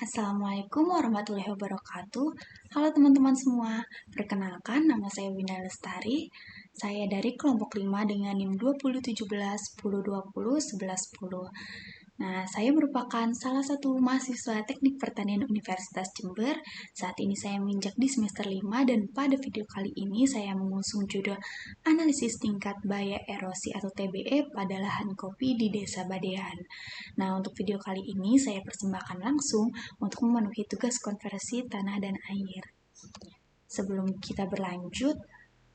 Assalamualaikum warahmatullahi wabarakatuh. Halo teman-teman semua, perkenalkan nama saya Winda Lestari. Saya dari kelompok 5 dengan NIM 2017 1020 1110. Nah, saya merupakan salah satu mahasiswa Teknik Pertanian Universitas Jember. Saat ini saya menginjak di semester 5 dan pada video kali ini saya mengusung judul Analisis Tingkat Bahaya Erosi atau TBE pada lahan kopi di Desa Badean. Nah, untuk video kali ini saya persembahkan langsung untuk memenuhi tugas konversi tanah dan air. Sebelum kita berlanjut,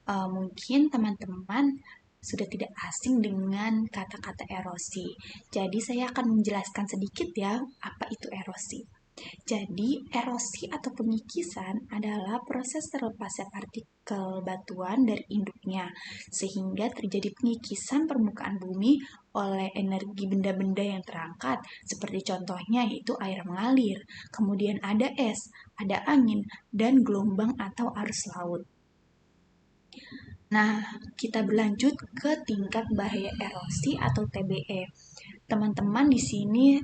mungkin teman-teman sudah tidak asing dengan kata-kata erosi. Jadi saya akan menjelaskan sedikit ya apa itu erosi. Jadi, erosi atau pengikisan adalah proses terlepasnya partikel batuan dari induknya, sehingga terjadi pengikisan permukaan bumi oleh energi benda-benda yang terangkat, seperti contohnya yaitu air mengalir, kemudian ada es, ada angin, dan gelombang atau arus laut. Nah, kita berlanjut ke tingkat bahaya erosi atau TBE. Teman-teman di sini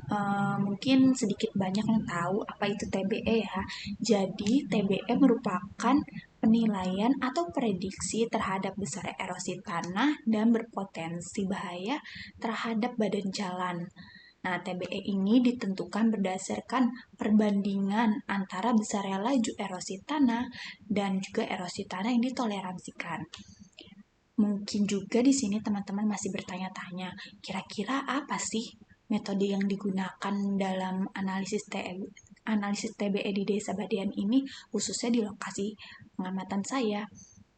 mungkin sedikit banyak yang tahu apa itu TBE ya. Jadi, TBE merupakan penilaian atau prediksi terhadap besar erosi tanah dan berpotensi bahaya terhadap badan jalan. Nah, TBE ini ditentukan berdasarkan perbandingan antara besarnya laju erosi tanah dan juga erosi tanah yang ditoleransikan. Mungkin juga di sini teman-teman masih bertanya-tanya, kira-kira apa sih metode yang digunakan dalam analisis TBE di Desa Badean ini, khususnya di lokasi pengamatan saya.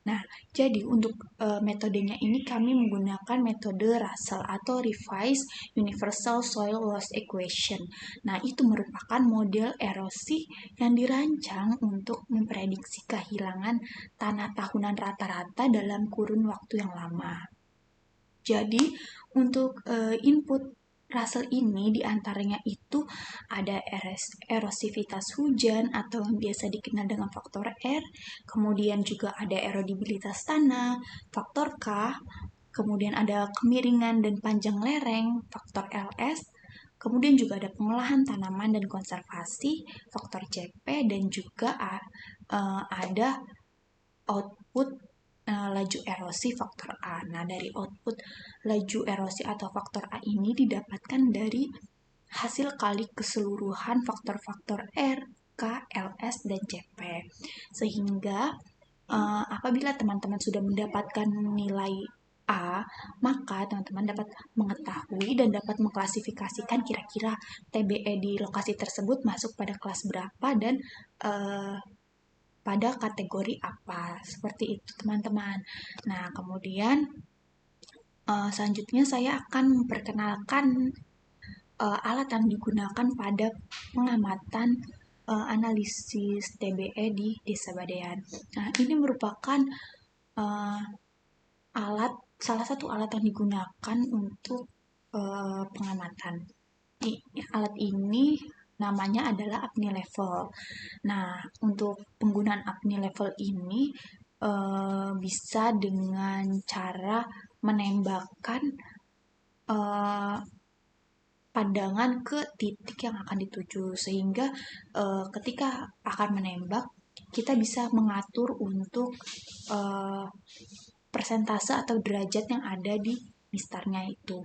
Nah, jadi untuk metodenya ini kami menggunakan metode Russell atau Revised Universal Soil Loss Equation. Nah, itu merupakan model erosi yang dirancang untuk memprediksi kehilangan tanah tahunan rata-rata dalam kurun waktu yang lama. Jadi, untuk input Russell ini diantaranya itu ada erosivitas hujan atau yang biasa dikenal dengan faktor R, kemudian juga ada erodibilitas tanah, faktor K, kemudian ada kemiringan dan panjang lereng, faktor LS, kemudian juga ada pengolahan tanaman dan konservasi, faktor CP, dan juga ada output laju erosi faktor A. Nah, dari output laju erosi atau faktor A ini didapatkan dari hasil kali keseluruhan faktor-faktor R, K, LS, dan CP. Sehingga apabila teman-teman sudah mendapatkan nilai A, maka teman-teman dapat mengetahui dan dapat mengklasifikasikan kira-kira TBE di lokasi tersebut masuk pada kelas berapa dan pada kategori apa, seperti itu teman-teman. Nah, kemudian selanjutnya saya akan memperkenalkan alat yang digunakan pada pengamatan analisis TBE di Desa Badean. Nah, ini merupakan salah satu alat yang digunakan untuk pengamatan. Alat ini namanya adalah apnea level. Nah, untuk penggunaan apnea level ini bisa dengan cara menembakkan pandangan ke titik yang akan dituju, sehingga ketika akan menembak kita bisa mengatur untuk persentase atau derajat yang ada di mistarnya itu.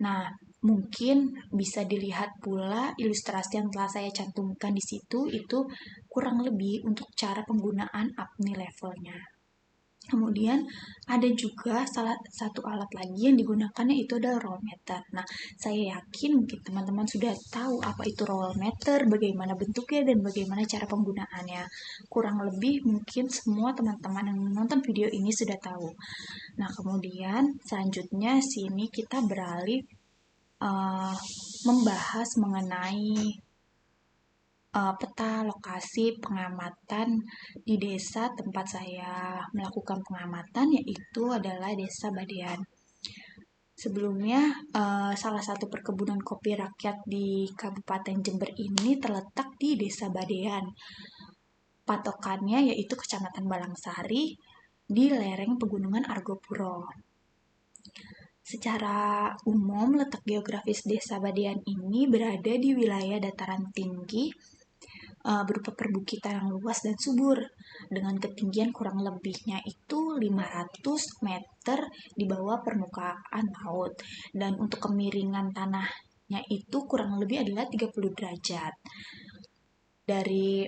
Nah, mungkin bisa dilihat pula ilustrasi yang telah saya cantumkan di situ, itu kurang lebih untuk cara penggunaan apnea levelnya. Kemudian ada juga salah satu alat lagi yang digunakannya itu adalah roll meter. Nah, saya yakin mungkin teman-teman sudah tahu apa itu roll meter, bagaimana bentuknya, dan bagaimana cara penggunaannya. Kurang lebih mungkin semua teman-teman yang menonton video ini sudah tahu. Nah, kemudian selanjutnya sini kita beralih membahas mengenai peta lokasi pengamatan di desa tempat saya melakukan pengamatan, yaitu adalah Desa Badean. Sebelumnya, salah satu perkebunan kopi rakyat di Kabupaten Jember ini terletak di Desa Badean. Patokannya yaitu Kecamatan Balangsari di lereng Pegunungan Argopuro. Secara umum, letak geografis Desa Badean ini berada di wilayah dataran tinggi berupa perbukitan yang luas dan subur dengan ketinggian kurang lebihnya itu 500 meter di bawah permukaan laut, dan untuk kemiringan tanahnya itu kurang lebih adalah 30 derajat. Dari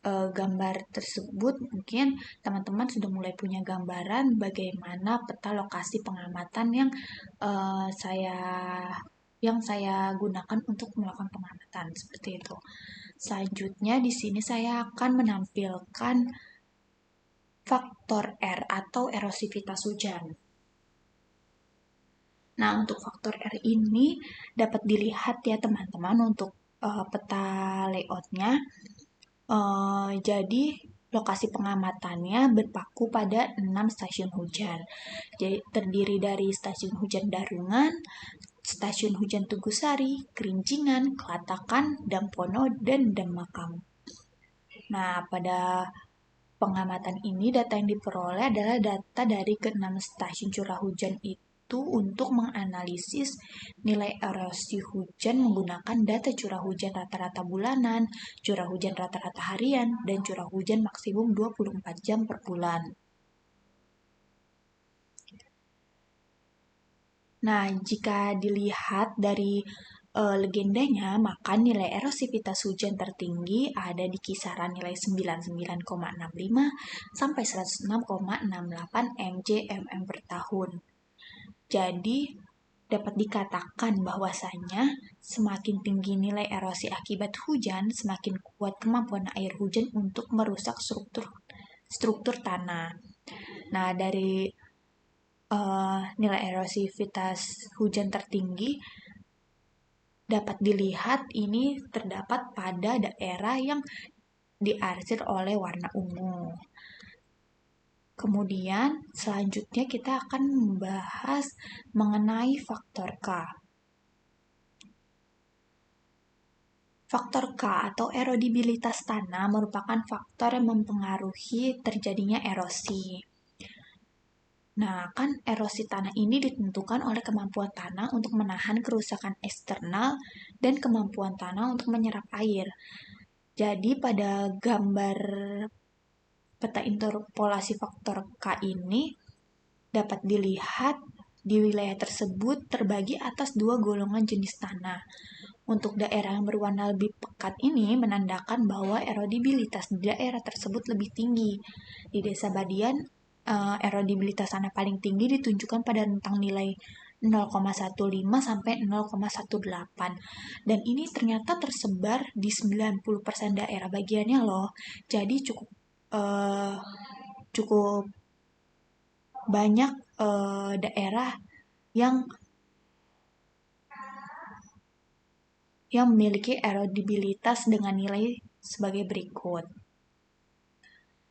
gambar tersebut mungkin teman-teman sudah mulai punya gambaran bagaimana peta lokasi pengamatan eh, saya saya gunakan untuk melakukan pengamatan seperti itu. Selanjutnya di sini saya akan menampilkan faktor R atau erosivitas hujan. Nah, untuk faktor R ini dapat dilihat ya teman-teman untuk peta layoutnya. Jadi lokasi pengamatannya berpaku pada 6 stasiun hujan. Jadi terdiri dari stasiun hujan Darungan, stasiun hujan Tugusari, Kerincingan, Kelatakan, Dampono, dan Damakam. Nah, pada pengamatan ini data yang diperoleh adalah data dari ke-6 stasiun curah hujan itu untuk menganalisis nilai erosi hujan menggunakan data curah hujan rata-rata bulanan, curah hujan rata-rata harian, dan curah hujan maksimum 24 jam per bulan. Nah, jika dilihat dari legendanya, maka nilai erosivitas hujan tertinggi ada di kisaran nilai 99,65 sampai 106,68 mj/mm per tahun. Jadi, dapat dikatakan bahwasanya semakin tinggi nilai erosi akibat hujan, semakin kuat kemampuan air hujan untuk merusak struktur tanah. Nah, dari nilai erosivitas hujan tertinggi dapat dilihat ini terdapat pada daerah yang diarsir oleh warna ungu. Kemudian selanjutnya kita akan membahas mengenai faktor K. Faktor K atau erodibilitas tanah merupakan faktor yang mempengaruhi terjadinya erosi. Nah, kan erosi tanah ini ditentukan oleh kemampuan tanah untuk menahan kerusakan eksternal dan kemampuan tanah untuk menyerap air. Jadi pada gambar peta interpolasi faktor K ini dapat dilihat di wilayah tersebut terbagi atas dua golongan jenis tanah. Untuk daerah yang berwarna lebih pekat ini menandakan bahwa erodibilitas di daerah tersebut lebih tinggi. Di Desa Badian, erodibilitas tanah paling tinggi ditunjukkan pada rentang nilai 0,15 sampai 0,18, dan ini ternyata tersebar di 90% daerah bagiannya loh. Jadi eh, cukup banyak daerah yang memiliki erodibilitas dengan nilai sebagai berikut.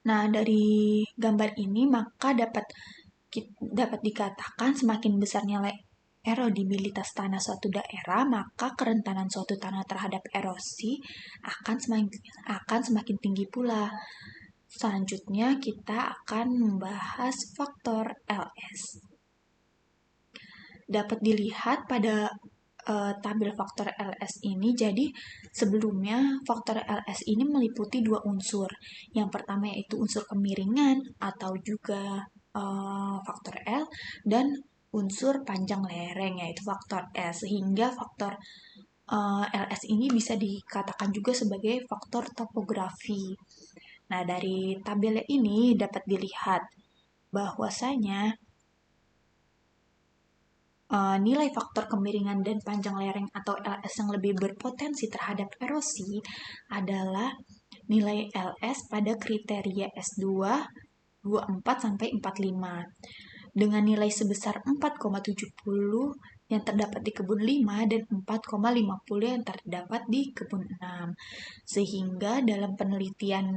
Nah, dari gambar ini maka dapat dikatakan semakin besar nilai erodibilitas tanah suatu daerah, maka kerentanan suatu tanah terhadap erosi akan semakin tinggi pula. Selanjutnya kita akan membahas faktor LS. Dapat dilihat pada tabel faktor LS ini. Jadi sebelumnya faktor LS ini meliputi dua unsur. Yang pertama yaitu unsur kemiringan atau juga faktor L, dan unsur panjang lereng yaitu faktor S, sehingga faktor LS ini bisa dikatakan juga sebagai faktor topografi. Nah, dari tabel ini dapat dilihat bahwasanya nilai faktor kemiringan dan panjang lereng atau LS yang lebih berpotensi terhadap erosi adalah nilai LS pada kriteria S2 24 sampai 45 dengan nilai sebesar 4,70 yang terdapat di kebun 5 dan 4,50 yang terdapat di kebun 6. Sehingga dalam penelitian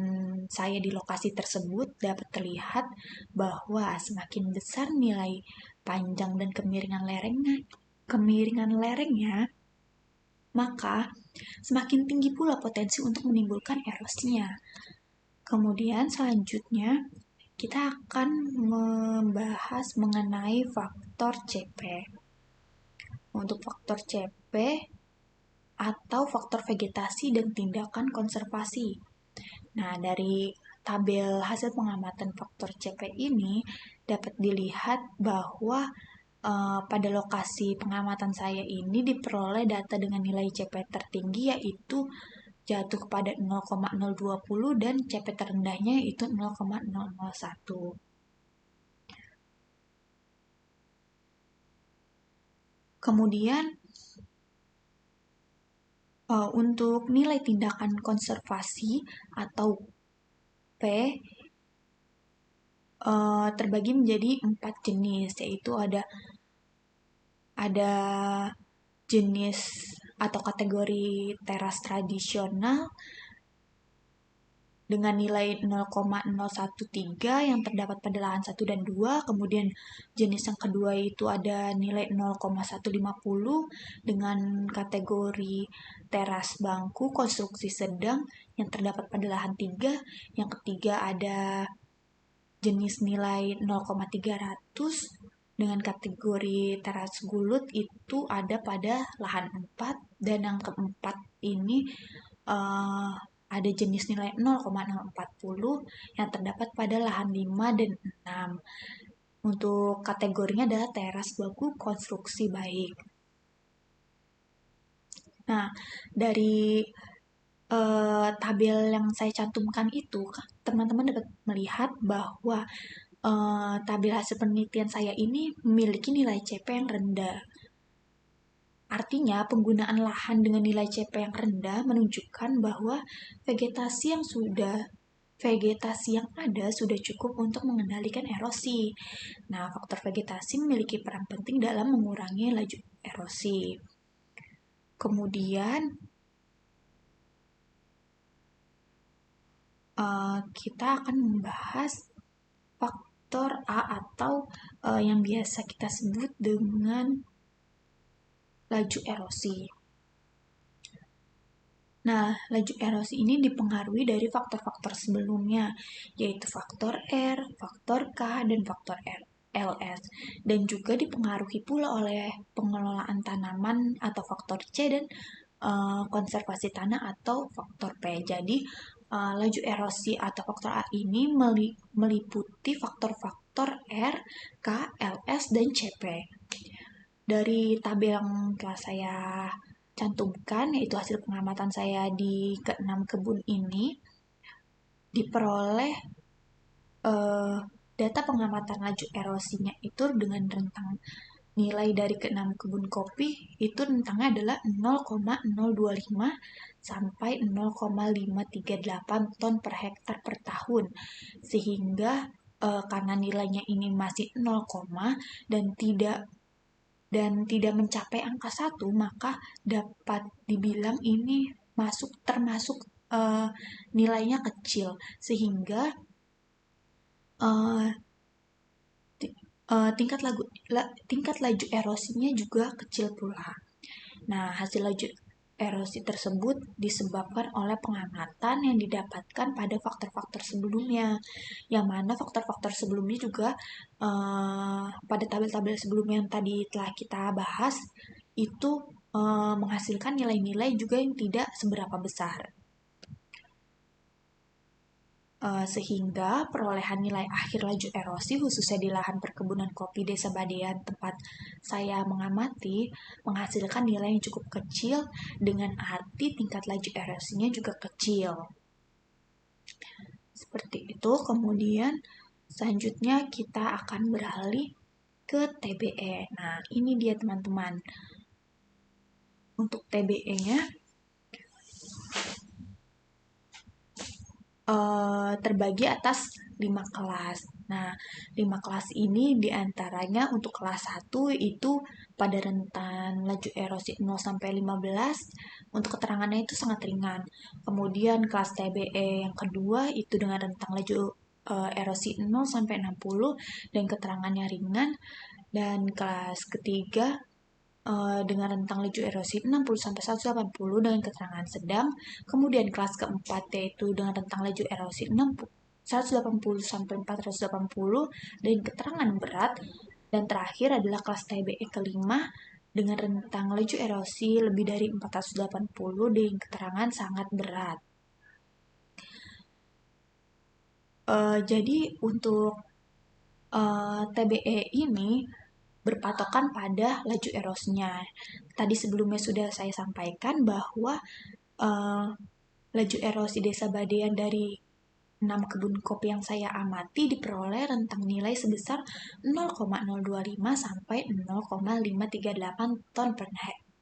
saya di lokasi tersebut dapat terlihat bahwa semakin besar nilai panjang dan kemiringan lerengnya, maka semakin tinggi pula potensi untuk menimbulkan erosinya. Kemudian selanjutnya kita akan membahas mengenai faktor CP. Untuk faktor CP atau faktor vegetasi dan tindakan konservasi. Nah, dari tabel hasil pengamatan faktor CP ini dapat dilihat bahwa pada lokasi pengamatan saya ini diperoleh data dengan nilai CP tertinggi yaitu jatuh kepada 0,020 dan CP terendahnya yaitu 0,001. Kemudian untuk nilai tindakan konservasi atau P terbagi menjadi 4 jenis, yaitu ada jenis atau kategori teras tradisional dengan nilai 0,013 yang terdapat pada lahan 1 dan 2. Kemudian jenis yang kedua itu ada nilai 0,150 dengan kategori teras bangku konstruksi sedang yang terdapat pada lahan 3. Yang ketiga ada jenis nilai 0,300 dengan kategori teras gulut itu ada pada lahan 4. Dan yang keempat ini ada jenis nilai 0,040 yang terdapat pada lahan 5 dan 6. Untuk kategorinya adalah teras baku konstruksi baik. Nah, dari tabel yang saya cantumkan itu, teman-teman dapat melihat bahwa tabel hasil penelitian saya ini memiliki nilai CP yang rendah. Artinya, penggunaan lahan dengan nilai CP yang rendah menunjukkan bahwa vegetasi yang ada sudah cukup untuk mengendalikan erosi. Nah, faktor vegetasi memiliki peran penting dalam mengurangi laju erosi. Kemudian, kita akan membahas faktor A atau yang biasa kita sebut dengan laju erosi. Nah, laju erosi ini dipengaruhi dari faktor-faktor sebelumnya, yaitu faktor R, faktor K, dan faktor LS, dan juga dipengaruhi pula oleh pengelolaan tanaman atau faktor C dan konservasi tanah atau faktor P. Jadi, laju erosi atau faktor A ini meliputi faktor-faktor R, K, LS, dan CP. Dari tabel yang telah saya cantumkan, yaitu hasil pengamatan saya di keenam kebun ini, diperoleh data pengamatan laju erosinya itu dengan rentang nilai dari keenam kebun kopi itu rentangnya adalah 0,025 sampai 0,538 ton per hektar per tahun. Sehingga karena nilainya ini masih 0, dan tidak mencapai angka 1, maka dapat dibilang ini termasuk nilainya kecil, sehingga uh, tingkat laju erosinya juga kecil pula. Nah, hasil laju erosi tersebut disebabkan oleh pengamatan yang didapatkan pada faktor-faktor sebelumnya, yang mana faktor-faktor sebelumnya juga pada tabel-tabel sebelumnya yang tadi telah kita bahas itu menghasilkan nilai-nilai juga yang tidak seberapa besar. Sehingga perolehan nilai akhir laju erosi khususnya di lahan perkebunan kopi Desa Badean tempat saya mengamati menghasilkan nilai yang cukup kecil dengan arti tingkat laju erosinya juga kecil. Seperti itu. Kemudian selanjutnya kita akan beralih ke TBE. Nah, ini dia teman-teman. Untuk TBE-nya terbagi atas 5 kelas. Nah, 5 kelas ini diantaranya untuk kelas 1 itu pada rentan laju erosi 0 sampai 15, untuk keterangannya itu sangat ringan. Kemudian kelas TBE yang kedua itu dengan rentang laju erosi 0 sampai 60 dan keterangannya ringan. Dan kelas ketiga dengan rentang laju erosi 60-180 dengan keterangan sedang. Kemudian kelas keempat yaitu dengan rentang laju erosi 180-480 dengan keterangan berat. Dan terakhir adalah kelas TBE kelima dengan rentang laju erosi lebih dari 480 dengan keterangan sangat berat. Jadi untuk TBE ini berpatokan pada laju erosinya. Tadi sebelumnya sudah saya sampaikan bahwa uh, laju erosi Desa Badean dari 6 kebun kopi yang saya amati diperoleh rentang nilai sebesar 0,025 sampai 0,538 ton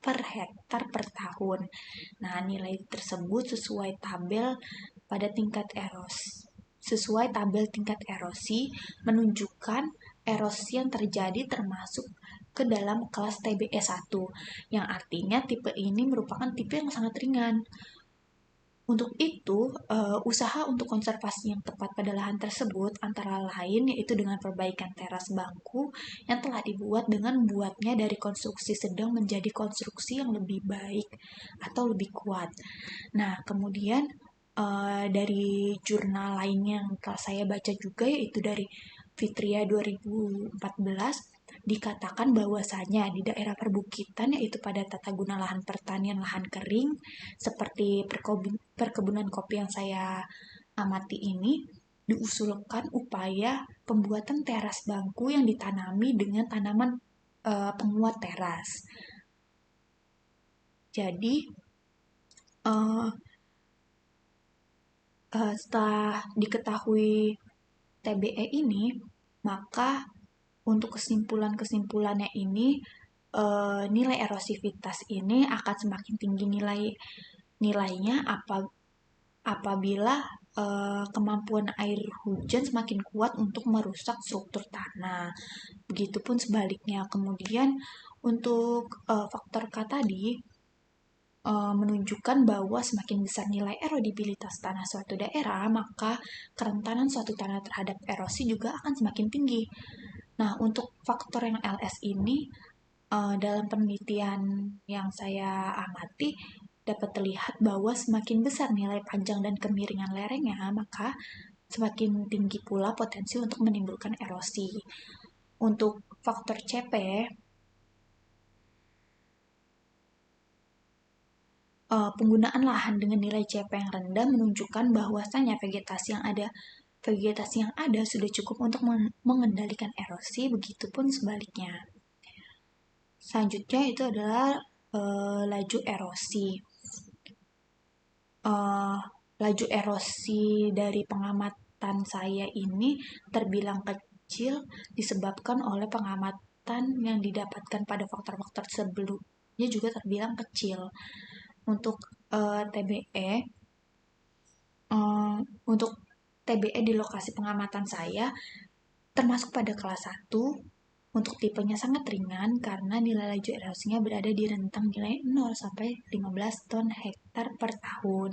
per hektar per tahun. Nah, nilai tersebut sesuai tabel tingkat erosi menunjukkan erosi yang terjadi termasuk ke dalam kelas TBE 1, yang artinya tipe ini merupakan tipe yang sangat ringan. Untuk itu, usaha untuk konservasi yang tepat pada lahan tersebut antara lain yaitu dengan perbaikan teras bangku yang telah dibuat dengan buatnya dari konstruksi sedang menjadi konstruksi yang lebih baik atau lebih kuat. Nah, kemudian dari jurnal lainnya yang telah saya baca juga yaitu dari Fitria 2014 dikatakan bahwasanya di daerah perbukitan yaitu pada tata guna lahan pertanian lahan kering seperti perkebunan kopi yang saya amati ini diusulkan upaya pembuatan teras bangku yang ditanami dengan tanaman penguat teras. Jadi uh, setelah diketahui TBE ini, maka untuk kesimpulannya ini nilai erosivitas ini akan semakin tinggi nilainya apabila kemampuan air hujan semakin kuat untuk merusak struktur tanah. Begitupun sebaliknya. Kemudian untuk faktor K tadi menunjukkan bahwa semakin besar nilai erodibilitas tanah suatu daerah, maka kerentanan suatu tanah terhadap erosi juga akan semakin tinggi. Nah, untuk faktor yang LS ini, dalam penelitian yang saya amati, dapat terlihat bahwa semakin besar nilai panjang dan kemiringan lerengnya, maka semakin tinggi pula potensi untuk menimbulkan erosi. Untuk faktor CP, penggunaan lahan dengan nilai CP yang rendah menunjukkan bahwasanya vegetasi yang ada sudah cukup untuk mengendalikan erosi, begitupun sebaliknya. Selanjutnya itu adalah laju erosi. Laju erosi dari pengamatan saya ini terbilang kecil disebabkan oleh pengamatan yang didapatkan pada faktor-faktor sebelumnya juga terbilang kecil. Untuk TBE, untuk TBE di lokasi pengamatan saya termasuk pada kelas 1. Untuk tipenya sangat ringan karena nilai laju erosinya berada di rentang nilai 0 sampai 15 ton hektar per tahun.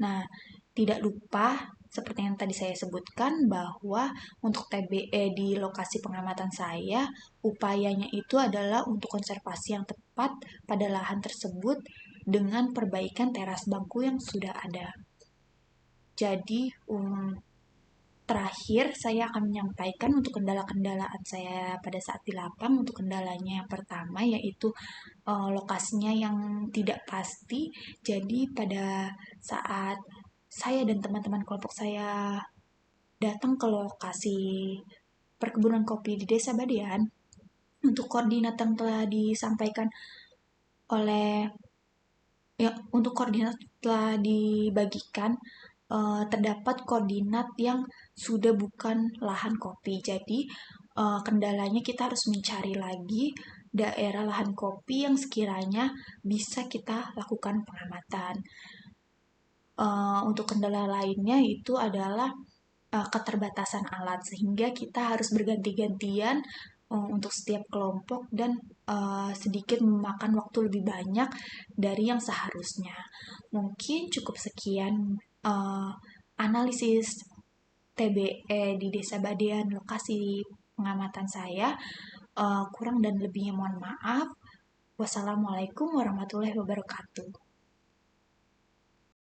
Nah, tidak lupa seperti yang tadi saya sebutkan bahwa untuk TBE di lokasi pengamatan saya, upayanya itu adalah untuk konservasi yang tepat pada lahan tersebut dengan perbaikan teras bangku yang sudah ada. Jadi, terakhir, saya akan menyampaikan untuk kendala-kendalaan saya pada saat di lapang. Untuk kendalanya yang pertama yaitu lokasinya yang tidak pasti. Jadi pada saat saya dan teman-teman kelompok saya datang ke lokasi perkebunan kopi di Desa Badean, untuk koordinat yang telah disampaikan oleh untuk koordinat telah dibagikan, terdapat koordinat yang sudah bukan lahan kopi. Jadi kendalanya kita harus mencari lagi daerah lahan kopi yang sekiranya bisa kita lakukan pengamatan. Untuk kendala lainnya itu adalah keterbatasan alat sehingga kita harus berganti-gantian untuk setiap kelompok dan sedikit memakan waktu lebih banyak dari yang seharusnya. Mungkin cukup sekian analisis TBE di Desa Badean lokasi pengamatan saya. Kurang dan lebihnya mohon maaf. Wassalamualaikum warahmatullahi wabarakatuh.